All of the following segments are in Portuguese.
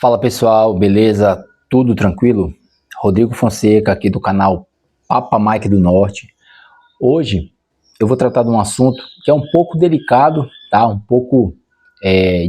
Fala pessoal, beleza? Tudo tranquilo? Rodrigo Fonseca aqui do canal Papa Mike do Norte. Hoje eu vou tratar de um assunto que é um pouco delicado, tá? Um pouco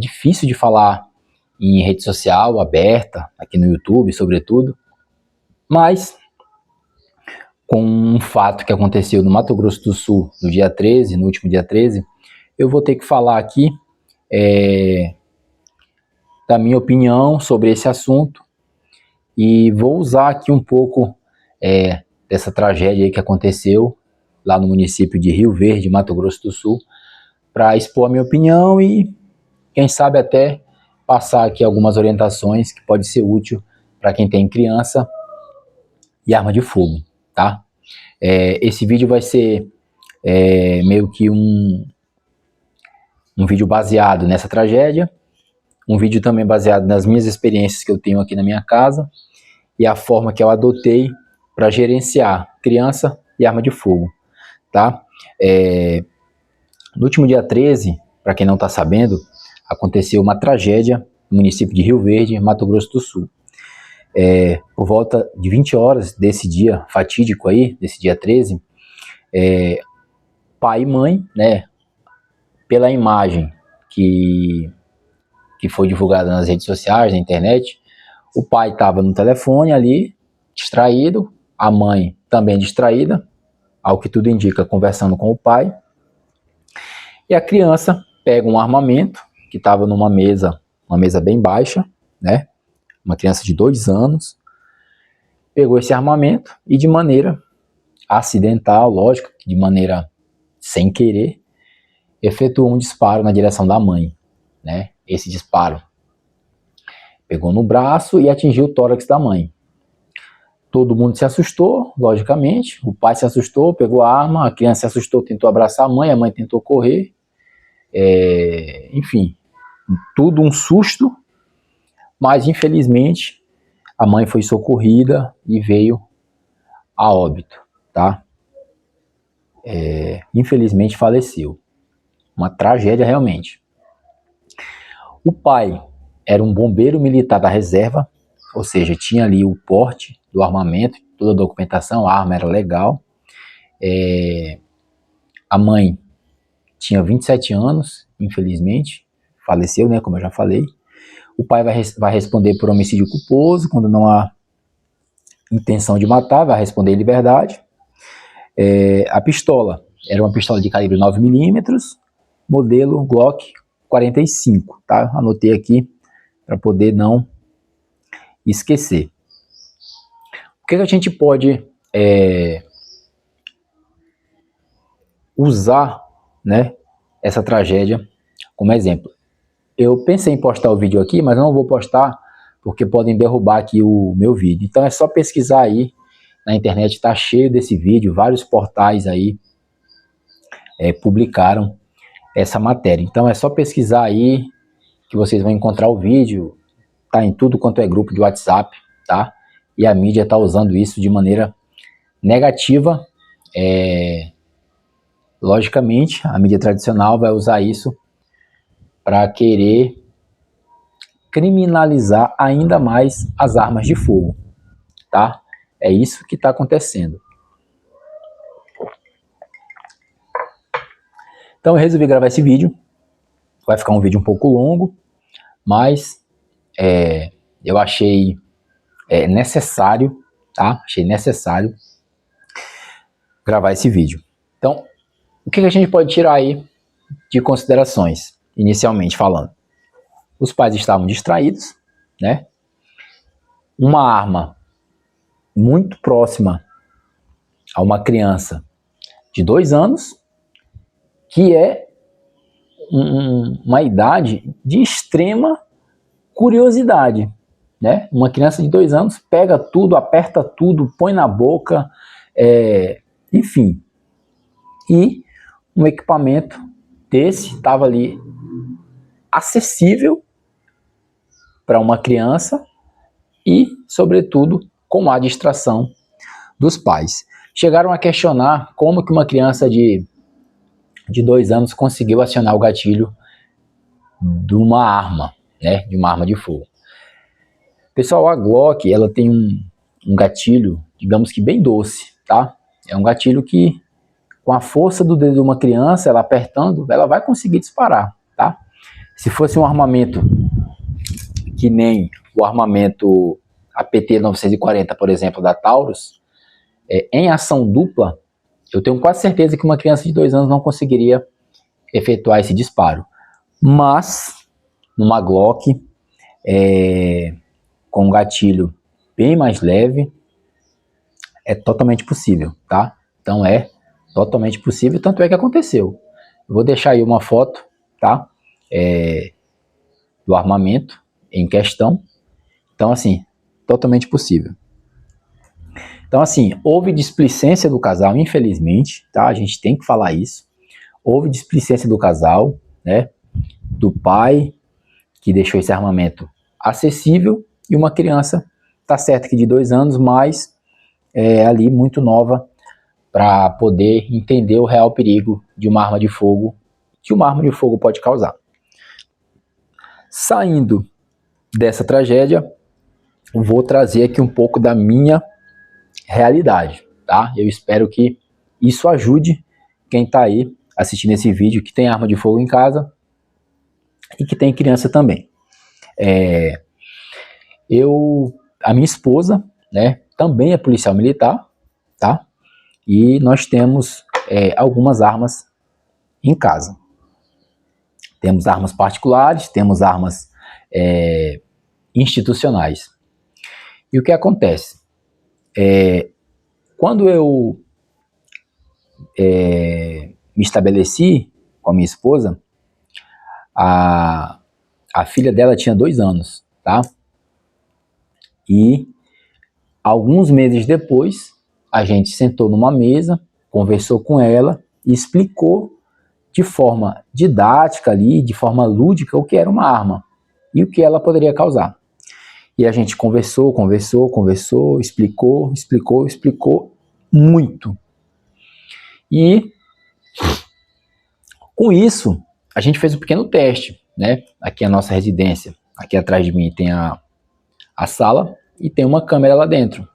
difícil de falar em rede social aberta, aqui no YouTube sobretudo, mas com um fato que aconteceu no Mato Grosso do Sul no dia 13, no último dia 13, eu vou ter que falar aqui da minha opinião sobre esse assunto e vou usar aqui um pouco dessa tragédia aí que aconteceu lá no município de Rio Verde, Mato Grosso do Sul, para expor a minha opinião e quem sabe até passar aqui algumas orientações que pode ser útil para quem tem criança e arma de fogo, tá? Esse vídeo vai ser meio que um vídeo baseado nessa tragédia, um vídeo também baseado nas minhas experiências que eu tenho aqui na minha casa e a forma que eu adotei para gerenciar criança e arma de fogo, tá? No último dia 13, para quem não está sabendo, aconteceu uma tragédia no município de Rio Verde, Mato Grosso do Sul. Por volta de 20 horas desse dia fatídico aí, desse dia 13, pai e mãe, né, pela imagem que foi divulgada nas redes sociais, na internet, o pai estava no telefone ali, distraído, a mãe também distraída, ao que tudo indica, conversando com o pai, e a criança pega um armamento que estava numa mesa, uma mesa bem baixa, né, uma criança de 2 anos, pegou esse armamento e de maneira acidental, lógico, de maneira sem querer, efetuou um disparo na direção da mãe, né? Esse disparo pegou no braço e atingiu o tórax da mãe. Todo mundo se assustou, logicamente, o pai se assustou, pegou a arma, a criança se assustou, tentou abraçar a mãe tentou correr, enfim, tudo um susto, mas infelizmente a mãe foi socorrida e veio a óbito, tá? Infelizmente faleceu, uma tragédia realmente. O pai era um bombeiro militar da reserva, ou seja, tinha ali o porte do armamento, toda a documentação, a arma era legal. A mãe tinha 27 anos, infelizmente, faleceu, né, como eu já falei. O pai vai responder por homicídio culposo, quando não há intenção de matar, vai responder em liberdade. A pistola era uma pistola de calibre 9mm, modelo Glock 45, tá? Anotei aqui para poder não esquecer. O que a gente pode usar, né, essa tragédia como exemplo? Eu pensei em postar o vídeo aqui, mas não vou postar porque podem derrubar aqui o meu vídeo. Então é só pesquisar aí na internet, tá cheio desse vídeo, vários portais aí publicaram essa matéria. Então é só pesquisar aí que vocês vão encontrar o vídeo, tá em tudo quanto é grupo de WhatsApp, tá? E a mídia tá usando isso de maneira negativa. Logicamente, a mídia tradicional vai usar isso para querer criminalizar ainda mais as armas de fogo, tá? É isso que está acontecendo. Então eu resolvi gravar esse vídeo. Vai ficar um vídeo um pouco longo, mas eu achei necessário, tá? Achei necessário gravar esse vídeo. Então, o que a gente pode tirar aí de considerações, inicialmente falando? Os pais estavam distraídos, né? Uma arma muito próxima a uma criança de 2 anos, que é uma idade de extrema curiosidade, né? Uma criança de 2 anos pega tudo, aperta tudo, põe na boca, enfim. E um equipamento desse estava ali acessível para uma criança e, sobretudo, com a distração dos pais. Chegaram a questionar como que uma criança de 2 anos conseguiu acionar o gatilho de uma arma, né, de uma arma de fogo. Pessoal, a Glock, ela tem um gatilho, digamos que bem doce, tá? É um gatilho que, com a força do dedo de uma criança, ela apertando, ela vai conseguir disparar, tá? Se fosse um armamento que nem o armamento APT 940, por exemplo, da Taurus, em ação dupla, eu tenho quase certeza que uma criança de 2 anos não conseguiria efetuar esse disparo. Mas, numa Glock, com um gatilho bem mais leve, é totalmente possível, tá? Então é totalmente possível, tanto é que aconteceu. Eu vou deixar aí uma foto, tá? Do armamento em questão. Então, assim, totalmente possível. Então, assim, houve displicência do casal, infelizmente, tá? A gente tem que falar isso. Houve displicência do casal, né? Do pai, que deixou esse armamento acessível, e uma criança, tá certo que de 2 anos, mas ali muito nova, para poder entender o real perigo de uma arma de fogo, que uma arma de fogo pode causar. Saindo dessa tragédia, vou trazer aqui um pouco da minha realidade, tá? Eu espero que isso ajude quem está aí assistindo esse vídeo, que tem arma de fogo em casa e que tem criança também. A minha esposa, né, também é policial militar, tá? E nós temos algumas armas em casa. Temos armas particulares, temos armas institucionais. E o que acontece? Quando eu me estabeleci com a minha esposa, a filha dela tinha 2 anos, tá? E alguns meses depois, a gente sentou numa mesa, conversou com ela e explicou de forma didática ali, de forma lúdica, o que era uma arma e o que ela poderia causar. E a gente conversou, explicou muito. E com isso, a gente fez um pequeno teste, né? Aqui é a nossa residência. Aqui atrás de mim tem a sala e tem uma câmera lá dentro.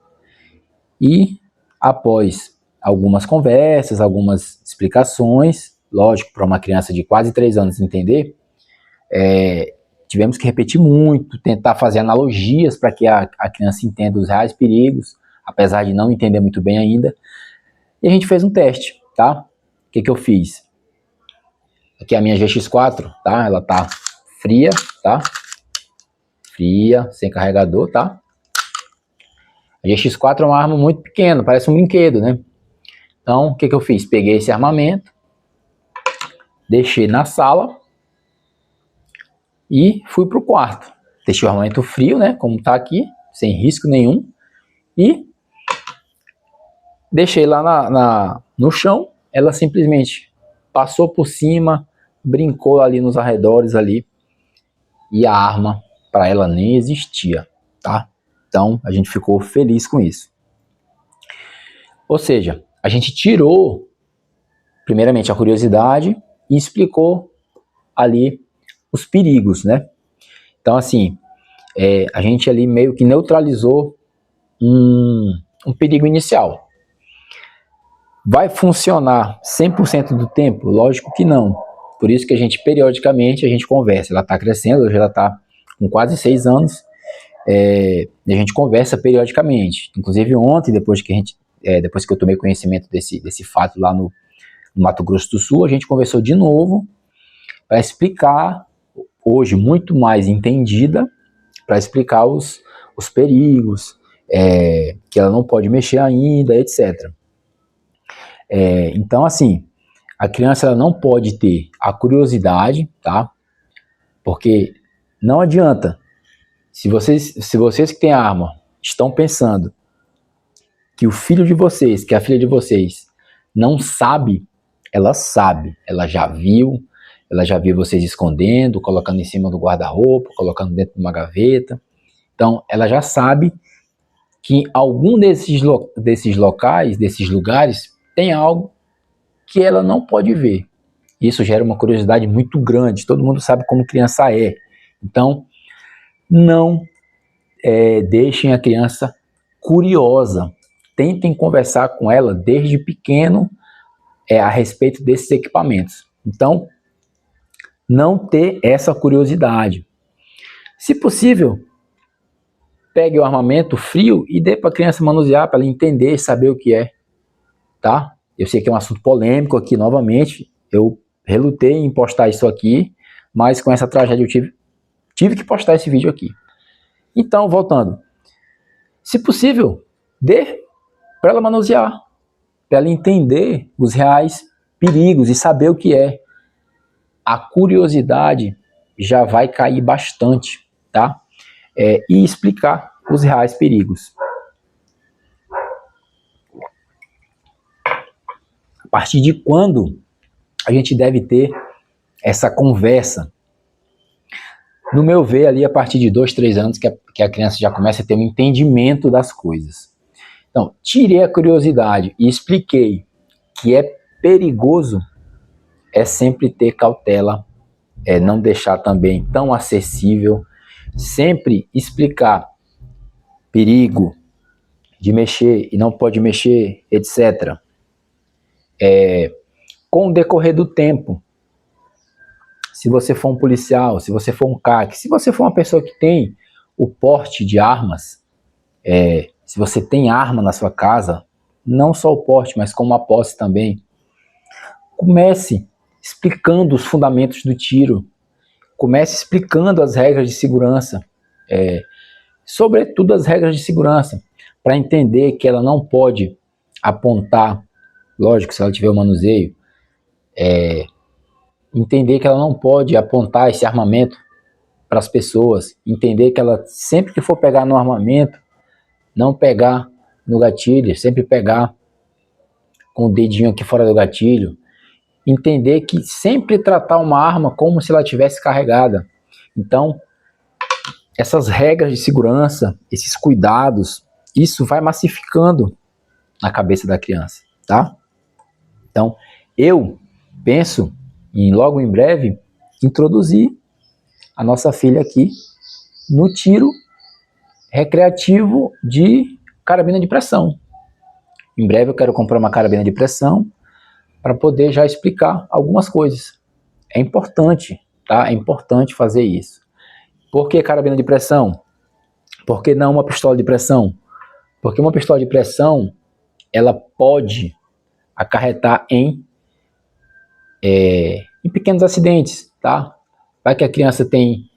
E após algumas conversas, algumas explicações, lógico, para uma criança de quase 3 anos entender, tivemos que repetir muito, tentar fazer analogias para que a criança entenda os reais perigos, apesar de não entender muito bem ainda. E a gente fez um teste, tá? O que eu fiz? Aqui é a minha GX4, tá? Ela tá fria, tá? Fria, sem carregador, tá? A GX4 é uma arma muito pequena, parece um brinquedo, né? Então, o que eu fiz? Peguei esse armamento, deixei na sala e fui pro quarto. Deixei o armamento frio, né? Como tá aqui, sem risco nenhum. E deixei lá no chão. Ela simplesmente passou por cima, brincou ali nos arredores ali. E a arma, para ela, nem existia, tá? Então, a gente ficou feliz com isso. Ou seja, a gente tirou, primeiramente, a curiosidade e explicou ali os perigos, né? Então, assim, a gente ali meio que neutralizou um perigo inicial. Vai funcionar 100% do tempo? Lógico que não. Por isso que a gente, periodicamente, a gente conversa. Ela está crescendo, hoje ela está com quase 6 anos, e a gente conversa periodicamente. Inclusive ontem, depois que eu tomei conhecimento desse fato lá no Mato Grosso do Sul, a gente conversou de novo para explicar, hoje muito mais entendida, para explicar os perigos, que ela não pode mexer ainda, etc. Então, assim, a criança ela não pode ter a curiosidade, tá? Porque não adianta, se vocês que têm arma estão pensando que o filho de vocês, que a filha de vocês não sabe, ela já viu vocês escondendo, colocando em cima do guarda-roupa, colocando dentro de uma gaveta. Então, ela já sabe que algum desses locais, desses lugares, tem algo que ela não pode ver. Isso gera uma curiosidade muito grande. Todo mundo sabe como criança é. Então, não deixem a criança curiosa. Tentem conversar com ela desde pequeno a respeito desses equipamentos. Então, não ter essa curiosidade. Se possível, pegue o armamento frio e dê para a criança manusear, para ela entender e saber o que é, tá? Eu sei que é um assunto polêmico aqui novamente, eu relutei em postar isso aqui, mas com essa tragédia eu tive que postar esse vídeo aqui. Então, voltando, se possível, dê para ela manusear, para ela entender os reais perigos e saber o que é. A curiosidade já vai cair bastante, tá? E explicar os reais perigos. A partir de quando a gente deve ter essa conversa? No meu ver, ali a partir de 2, 3 anos que a criança já começa a ter um entendimento das coisas. Então, tirei a curiosidade e expliquei que é perigoso, é sempre ter cautela, não deixar também tão acessível, sempre explicar perigo de mexer e não pode mexer, etc. Com o decorrer do tempo, se você for um policial, se você for um CAC, se você for uma pessoa que tem o porte de armas, se você tem arma na sua casa, não só o porte, mas como a posse também, comece explicando os fundamentos do tiro, comece explicando as regras de segurança, sobretudo as regras de segurança, para entender que ela não pode apontar, lógico, se ela tiver o manuseio, entender que ela não pode apontar esse armamento para as pessoas, entender que ela sempre que for pegar no armamento, não pegar no gatilho, sempre pegar com o dedinho aqui fora do gatilho, entender que sempre tratar uma arma como se ela tivesse carregada. Então, essas regras de segurança, esses cuidados, isso vai massificando na cabeça da criança, tá? Então, eu penso em logo em breve introduzir a nossa filha aqui no tiro recreativo de carabina de pressão. Em breve eu quero comprar uma carabina de pressão para poder já explicar algumas coisas. É importante, tá? É importante fazer isso. Por que carabina de pressão? Por que não uma pistola de pressão? Porque uma pistola de pressão, ela pode acarretar em pequenos acidentes, tá? Vai que a criança tem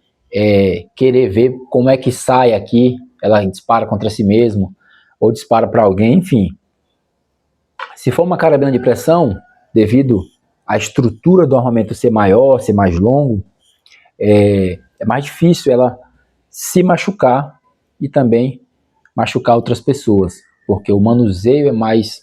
querer ver como é que sai aqui, ela dispara contra si mesmo, ou dispara para alguém, enfim. Se for uma carabina de pressão, devido à estrutura do armamento ser maior, ser mais longo, é mais difícil ela se machucar e também machucar outras pessoas, porque o manuseio é mais,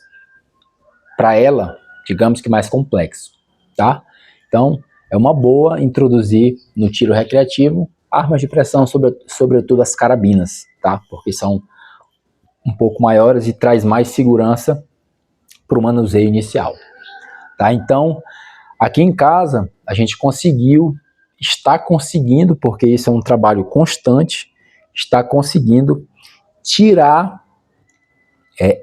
para ela, digamos que mais complexo, tá? Então, é uma boa introduzir no tiro recreativo armas de pressão, sobretudo as carabinas, tá? Porque são um pouco maiores e traz mais segurança para o manuseio inicial, tá? Então, aqui em casa, a gente está conseguindo, porque isso é um trabalho constante, está conseguindo tirar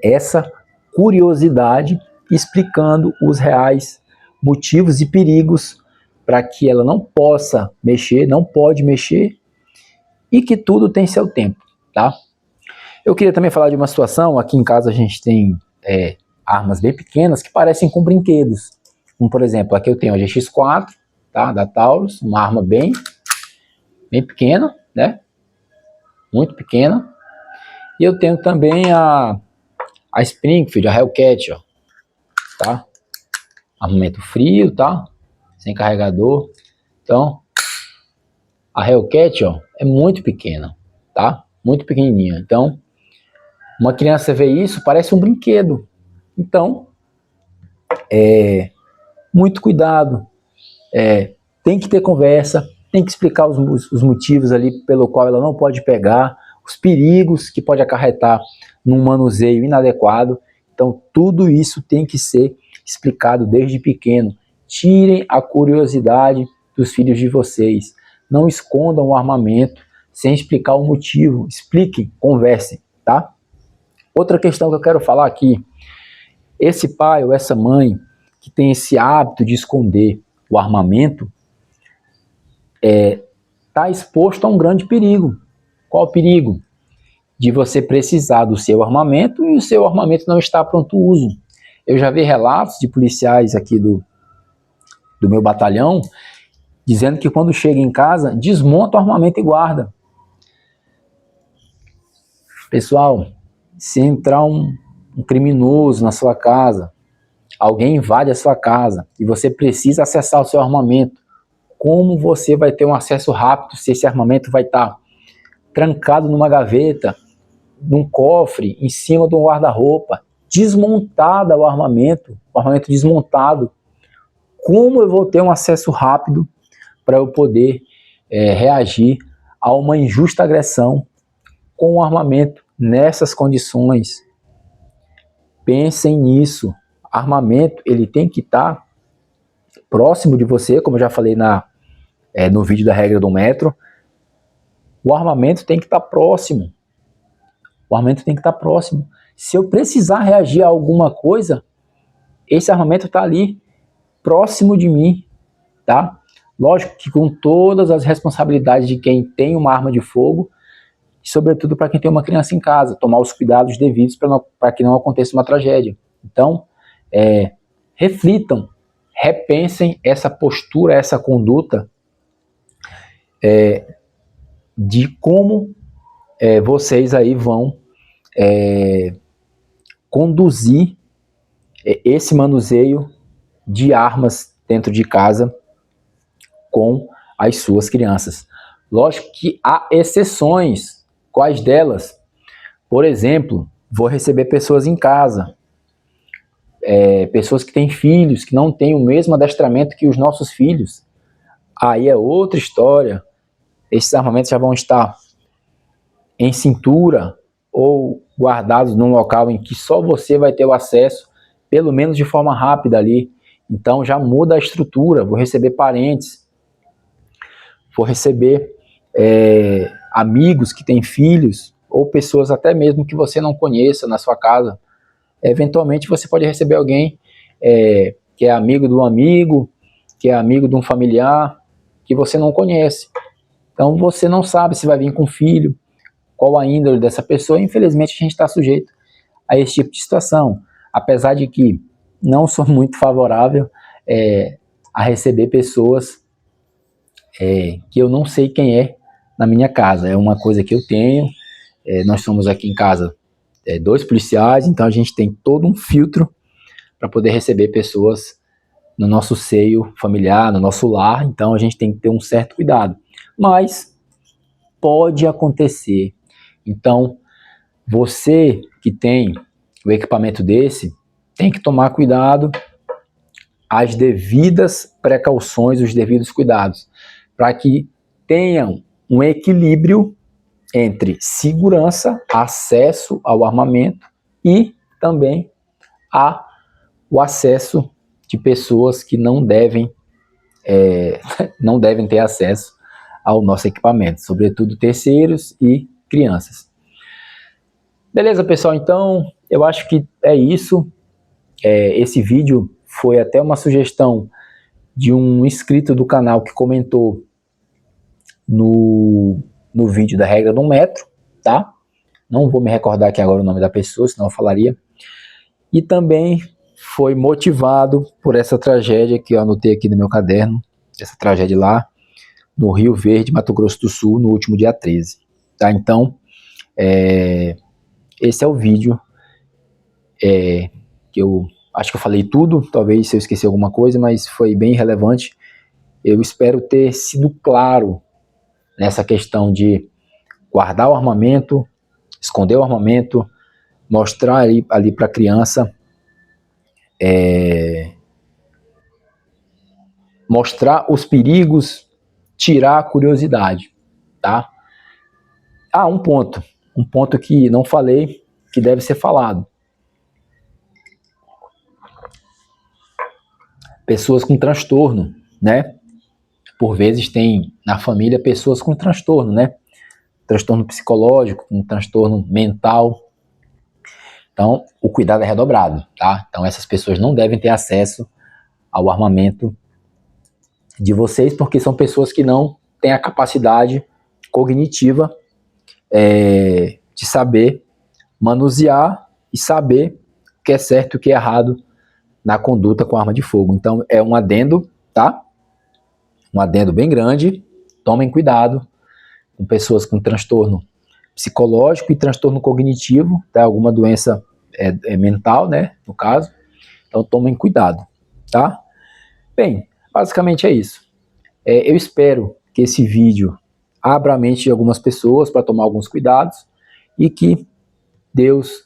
essa curiosidade, explicando os reais motivos e perigos para que ela não possa mexer, não pode mexer, e que tudo tem seu tempo, tá? Eu queria também falar de uma situação, aqui em casa a gente tem armas bem pequenas que parecem com brinquedos, como por exemplo, aqui eu tenho a GX4, tá, da Taurus, uma arma bem pequena, né, muito pequena, e eu tenho também a Springfield, a Hellcat, ó, tá, armamento frio, tá, sem carregador. Então, a Hellcat, ó, é muito pequena, tá, muito pequenininha. Então, uma criança vê isso, parece um brinquedo. Então, muito cuidado, tem que ter conversa, tem que explicar os motivos ali pelo qual ela não pode pegar, os perigos que pode acarretar num manuseio inadequado. Então, tudo isso tem que ser explicado desde pequeno. Tirem a curiosidade dos filhos de vocês. Não escondam o armamento. sem explicar o motivo. Expliquem, conversem, tá? Outra questão que eu quero falar aqui, esse pai ou essa mãe que tem esse hábito de esconder o armamento, está exposto a um grande perigo. Qual o perigo? De você precisar do seu armamento e o seu armamento não está pronto uso. Eu já vi relatos de policiais aqui do meu batalhão dizendo que quando chega em casa, desmonta o armamento e guarda. Pessoal, se entrar um criminoso na sua casa, alguém invade a sua casa e você precisa acessar o seu armamento, como você vai ter um acesso rápido se esse armamento vai estar trancado numa gaveta, num cofre, em cima de um guarda-roupa, desmontada o armamento desmontado? Como eu vou ter um acesso rápido para eu poder reagir a uma injusta agressão com o armamento nessas condições? Pensem nisso. Armamento, ele tem que estar próximo de você, como eu já falei no vídeo da regra do metro. O armamento tem que estar próximo. O armamento tem que estar próximo. Se eu precisar reagir a alguma coisa, esse armamento está ali, próximo de mim, tá? Lógico que com todas as responsabilidades de quem tem uma arma de fogo, e sobretudo para quem tem uma criança em casa, tomar os cuidados devidos para que não aconteça uma tragédia. Então, reflitam, repensem essa postura, essa conduta de como vocês aí vão conduzir esse manuseio de armas dentro de casa com as suas crianças. Lógico que há exceções. Quais delas? Por exemplo, vou receber pessoas em casa, pessoas que têm filhos, que não têm o mesmo adestramento que os nossos filhos. Aí é outra história. Esses armamentos já vão estar em cintura ou guardados num local em que só você vai ter o acesso, pelo menos de forma rápida ali. Então já muda a estrutura. Vou receber parentes, vou receber amigos que têm filhos, ou pessoas até mesmo que você não conheça na sua casa. Eventualmente você pode receber alguém que é amigo de um amigo, que é amigo de um familiar, que você não conhece. Então você não sabe se vai vir com filho, qual a índole dessa pessoa. Infelizmente a gente está sujeito a esse tipo de situação. Apesar de que não sou muito favorável a receber pessoas que eu não sei quem é na minha casa. É uma coisa que eu tenho. Nós somos aqui em casa 2 policiais, então a gente tem todo um filtro para poder receber pessoas no nosso seio familiar, no nosso lar. Então a gente tem que ter um certo cuidado. Mas pode acontecer. Então você que tem o equipamento desse, tem que tomar cuidado, as devidas precauções, os devidos cuidados, para que tenham um equilíbrio entre segurança, acesso ao armamento e também o acesso de pessoas que não devem ter acesso ao nosso equipamento, sobretudo terceiros e crianças. Beleza, pessoal? Então, eu acho que é isso. Esse vídeo foi até uma sugestão de um inscrito do canal que comentou no vídeo da regra do metro, tá? Não vou me recordar aqui agora o nome da pessoa, senão eu falaria. E também foi motivado por essa tragédia que eu anotei aqui no meu caderno, essa tragédia lá no Rio Verde, Mato Grosso do Sul, no último dia 13. Tá? Então, esse é o vídeo que eu acho que eu falei tudo, talvez se eu esqueci alguma coisa, mas foi bem relevante. Eu espero ter sido claro nessa questão de guardar o armamento, esconder o armamento, mostrar ali para a criança, mostrar os perigos, tirar a curiosidade, tá? Um ponto que não falei, que deve ser falado. Pessoas com transtorno, né? Por vezes tem na família pessoas com transtorno, né? transtorno psicológico, um transtorno mental. Então, o cuidado é redobrado, tá? Então, essas pessoas não devem ter acesso ao armamento de vocês, porque são pessoas que não têm a capacidade cognitiva de saber manusear e saber o que é certo e o que é errado na conduta com arma de fogo. Então, é um adendo, tá? Um adendo bem grande. Tomem cuidado com pessoas com transtorno psicológico e transtorno cognitivo, tá? Alguma doença mental, né? No caso. Então, tomem cuidado, tá? Bem, basicamente é isso. Eu espero que esse vídeo abra a mente de algumas pessoas para tomar alguns cuidados e que Deus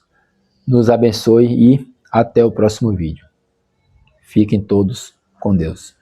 nos abençoe e até o próximo vídeo. Fiquem todos com Deus.